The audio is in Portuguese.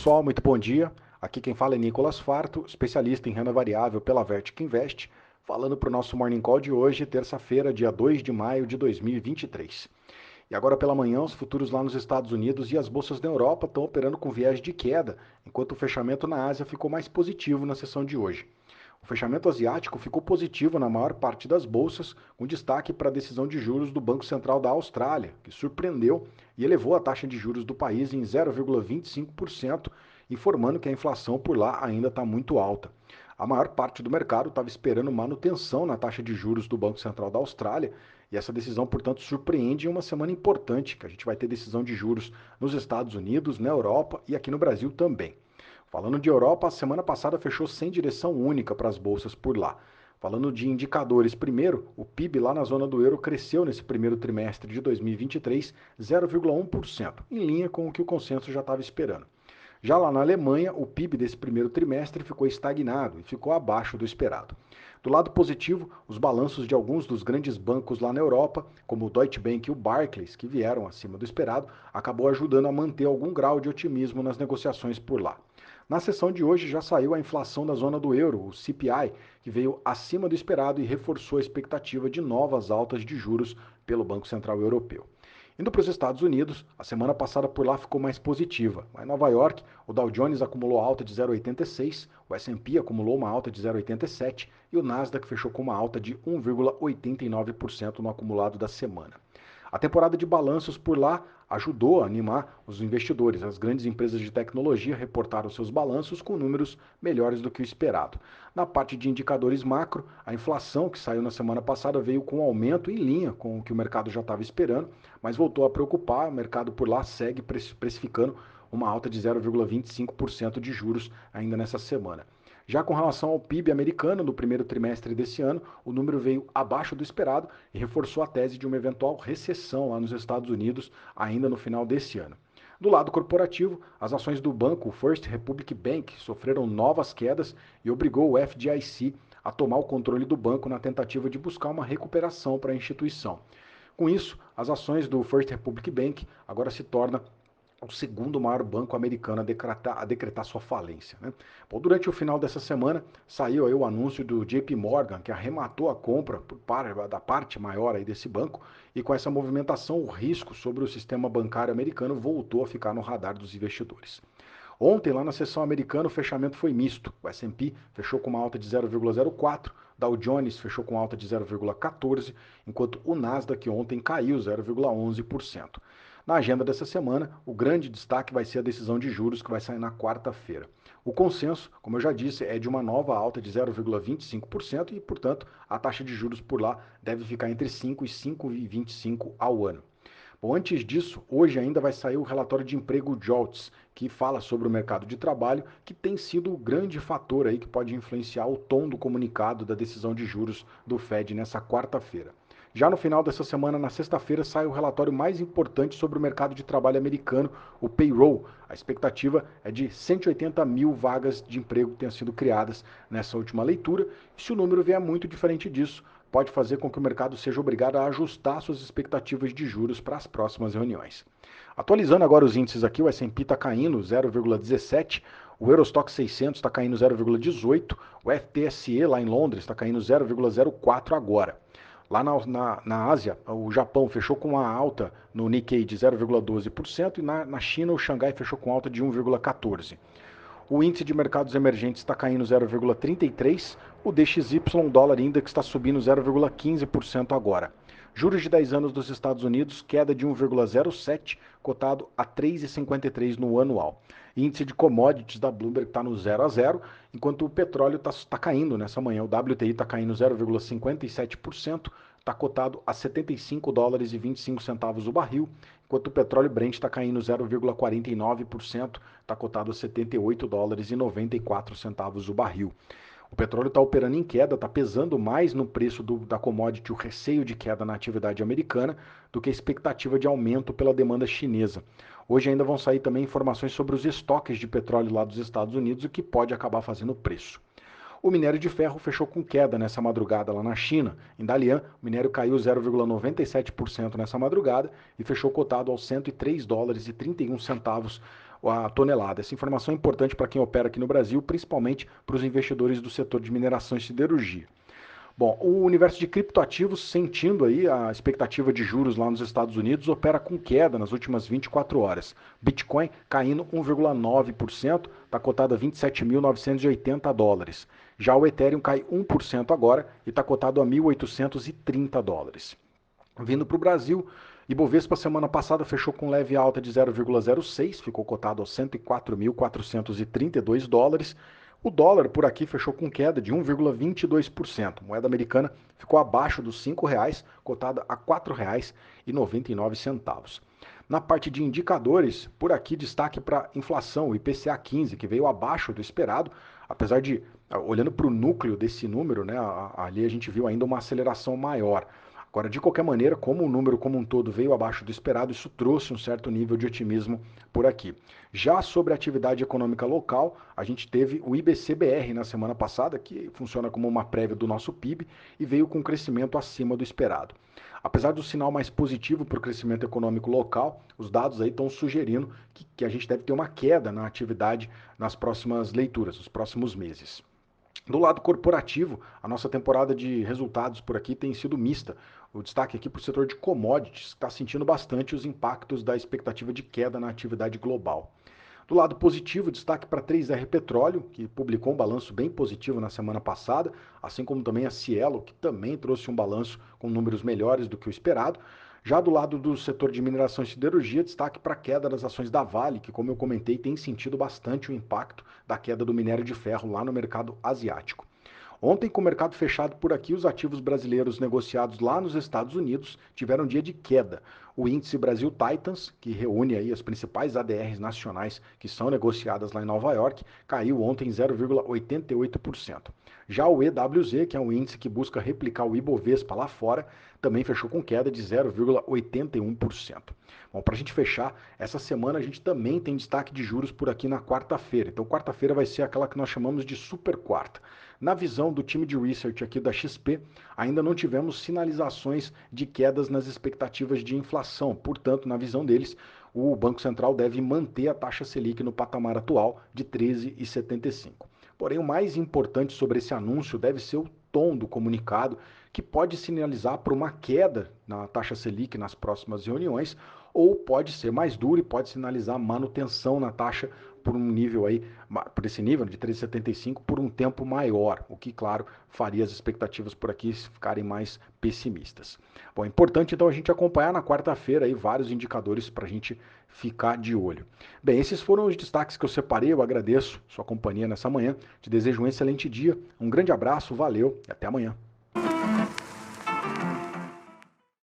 pessoal, muito bom dia. Aqui quem fala é Nicolas Farto, especialista em renda variável pela Vertic Invest, falando para o nosso Morning Call de hoje, terça-feira, dia 2 de maio de 2023. E agora pela manhã, os futuros lá nos Estados Unidos e as bolsas na Europa estão operando com viés de queda, enquanto o fechamento na Ásia ficou mais positivo na sessão de hoje. O fechamento asiático ficou positivo na maior parte das bolsas, com destaque para a decisão de juros do Banco Central da Austrália, que surpreendeu e elevou a taxa de juros do país em 0,25%, informando que a inflação por lá ainda está muito alta. A maior parte do mercado estava esperando manutenção na taxa de juros do Banco Central da Austrália, e essa decisão, portanto, surpreende em uma semana importante, que a gente vai ter decisão de juros nos Estados Unidos, na Europa e aqui no Brasil também. Falando de Europa, a semana passada fechou sem direção única para as bolsas por lá. Falando de indicadores, primeiro, o PIB lá na zona do euro cresceu nesse primeiro trimestre de 2023 0,1%, em linha com o que o consenso já estava esperando. Já lá na Alemanha, o PIB desse primeiro trimestre ficou estagnado e ficou abaixo do esperado. Do lado positivo, os balanços de alguns dos grandes bancos lá na Europa, como o Deutsche Bank e o Barclays, que vieram acima do esperado, acabou ajudando a manter algum grau de otimismo nas negociações por lá. Na sessão de hoje já saiu a inflação da zona do euro, o CPI, que veio acima do esperado e reforçou a expectativa de novas altas de juros pelo Banco Central Europeu. Indo para os Estados Unidos, a semana passada por lá ficou mais positiva. Lá em Nova York, o Dow Jones acumulou alta de 0,86, o S&P acumulou uma alta de 0,87 e o Nasdaq fechou com uma alta de 1,89% no acumulado da semana. A temporada de balanços por lá ajudou a animar os investidores. As grandes empresas de tecnologia reportaram seus balanços com números melhores do que o esperado. Na parte de indicadores macro, a inflação que saiu na semana passada veio com um aumento em linha com o que o mercado já estava esperando, mas voltou a preocupar. O mercado por lá segue precificando uma alta de 0,25% de juros ainda nessa semana. Já com relação ao PIB americano no primeiro trimestre desse ano, o número veio abaixo do esperado e reforçou a tese de uma eventual recessão lá nos Estados Unidos ainda no final desse ano. Do lado corporativo, as ações do banco First Republic Bank sofreram novas quedas e obrigou o FDIC a tomar o controle do banco na tentativa de buscar uma recuperação para a instituição. Com isso, as ações do First Republic Bank agora se tornam o segundo maior banco americano a decretar sua falência. Né? Bom, durante o final dessa semana, saiu aí o anúncio do JP Morgan, que arrematou a compra da parte maior aí desse banco, e com essa movimentação, o risco sobre o sistema bancário americano voltou a ficar no radar dos investidores. Ontem, lá na sessão americana, o fechamento foi misto. O S&P fechou com uma alta de 0,04%, Dow Jones fechou com alta de 0,14%, enquanto o Nasdaq ontem caiu 0,11%. Na agenda dessa semana, o grande destaque vai ser a decisão de juros que vai sair na quarta-feira. O consenso, como eu já disse, é de uma nova alta de 0,25% e, portanto, a taxa de juros por lá deve ficar entre 5 e 5,25 ao ano. Bom, antes disso, hoje ainda vai sair o relatório de emprego JOLTS, que fala sobre o mercado de trabalho, que tem sido o grande fator aí que pode influenciar o tom do comunicado da decisão de juros do Fed nessa quarta-feira. Já no final dessa semana, na sexta-feira, sai o relatório mais importante sobre o mercado de trabalho americano, o payroll. A expectativa é de 180 mil vagas de emprego que tenham sido criadas nessa última leitura. E se o número vier muito diferente disso, pode fazer com que o mercado seja obrigado a ajustar suas expectativas de juros para as próximas reuniões. Atualizando agora os índices aqui, o S&P está caindo 0,17%, o Eurostock 600 está caindo 0,18%, o FTSE lá em Londres está caindo 0,04% agora. Lá na Ásia, o Japão fechou com uma alta no Nikkei de 0,12% e na China o Xangai fechou com alta de 1,14%. O índice de mercados emergentes está caindo 0,33%, o DXY, dólar index, está subindo 0,15% agora. Juros de 10 anos dos Estados Unidos, queda de 1,07%, cotado a 3,53% no anual. Índice de commodities da Bloomberg está no 0 a 0, enquanto o petróleo está caindo nessa manhã. O WTI está caindo 0,57%, está cotado a 75 dólares e 25 centavos o barril, enquanto o petróleo Brent está caindo 0,49%, está cotado a 78 dólares e 94 centavos o barril. O petróleo está operando em queda, está pesando mais no preço da commodity o receio de queda na atividade americana do que a expectativa de aumento pela demanda chinesa. Hoje ainda vão sair também informações sobre os estoques de petróleo lá dos Estados Unidos, o que pode acabar fazendo o preço. O minério de ferro fechou com queda nessa madrugada lá na China. Em Dalian, o minério caiu 0,97% nessa madrugada e fechou cotado aos 103 dólares e 31 centavos a tonelada. Essa informação é importante para quem opera aqui no Brasil, principalmente para os investidores do setor de mineração e siderurgia. Bom, o universo de criptoativos, sentindo aí a expectativa de juros lá nos Estados Unidos, opera com queda nas últimas 24 horas. Bitcoin caindo 1,9%, está cotado a 27.980 dólares. Já o Ethereum cai 1% agora e está cotado a 1.830 dólares. Vindo para o Brasil, Ibovespa semana passada fechou com leve alta de 0,06, ficou cotado aos 104.432 dólares. O dólar por aqui fechou com queda de 1,22%. Moeda americana ficou abaixo dos R$ 5,00, cotada a R$ 4,99. Na parte de indicadores, por aqui destaque para a inflação, o IPCA 15, que veio abaixo do esperado, apesar de, olhando para o núcleo desse número, né, ali a gente viu ainda uma aceleração maior. Agora, de qualquer maneira, como o número como um todo veio abaixo do esperado, isso trouxe um certo nível de otimismo por aqui. Já sobre a atividade econômica local, a gente teve o IBC-BR na semana passada, que funciona como uma prévia do nosso PIB e veio com um crescimento acima do esperado. Apesar do sinal mais positivo para o crescimento econômico local, os dados aí estão sugerindo que a gente deve ter uma queda na atividade nas próximas leituras, nos próximos meses. Do lado corporativo, a nossa temporada de resultados por aqui tem sido mista. O destaque aqui para o setor de commodities está sentindo bastante os impactos da expectativa de queda na atividade global. Do lado positivo, destaque para a 3R Petróleo, que publicou um balanço bem positivo na semana passada, assim como também a Cielo, que também trouxe um balanço com números melhores do que o esperado. Já do lado do setor de mineração e siderurgia, destaque para a queda das ações da Vale, que, como eu comentei, tem sentido bastante o impacto da queda do minério de ferro lá no mercado asiático. Ontem, com o mercado fechado por aqui, os ativos brasileiros negociados lá nos Estados Unidos tiveram dia de queda. O índice Brasil Titans, que reúne aí as principais ADRs nacionais que são negociadas lá em Nova York, caiu ontem 0,88%. Já o EWZ, que é um índice que busca replicar o Ibovespa lá fora, também fechou com queda de 0,81%. Bom, para a gente fechar, essa semana a gente também tem destaque de juros por aqui na quarta-feira. Então, quarta-feira vai ser aquela que nós chamamos de super quarta. Na visão do time de research aqui da XP, ainda não tivemos sinalizações de quedas nas expectativas de inflação. Portanto, na visão deles, o Banco Central deve manter a taxa Selic no patamar atual de 13,75. Porém, o mais importante sobre esse anúncio deve ser o tom do comunicado, que pode sinalizar para uma queda na taxa Selic nas próximas reuniões, ou pode ser mais duro e pode sinalizar manutenção na taxa por um nível aí, por esse nível de 3,75 por um tempo maior, o que, claro, faria as expectativas por aqui ficarem mais pessimistas. Bom, é importante então a gente acompanhar na quarta-feira aí vários indicadores para a gente ficar de olho. Bem, esses foram os destaques que eu separei, eu agradeço sua companhia nessa manhã, te desejo um excelente dia, um grande abraço, valeu e até amanhã.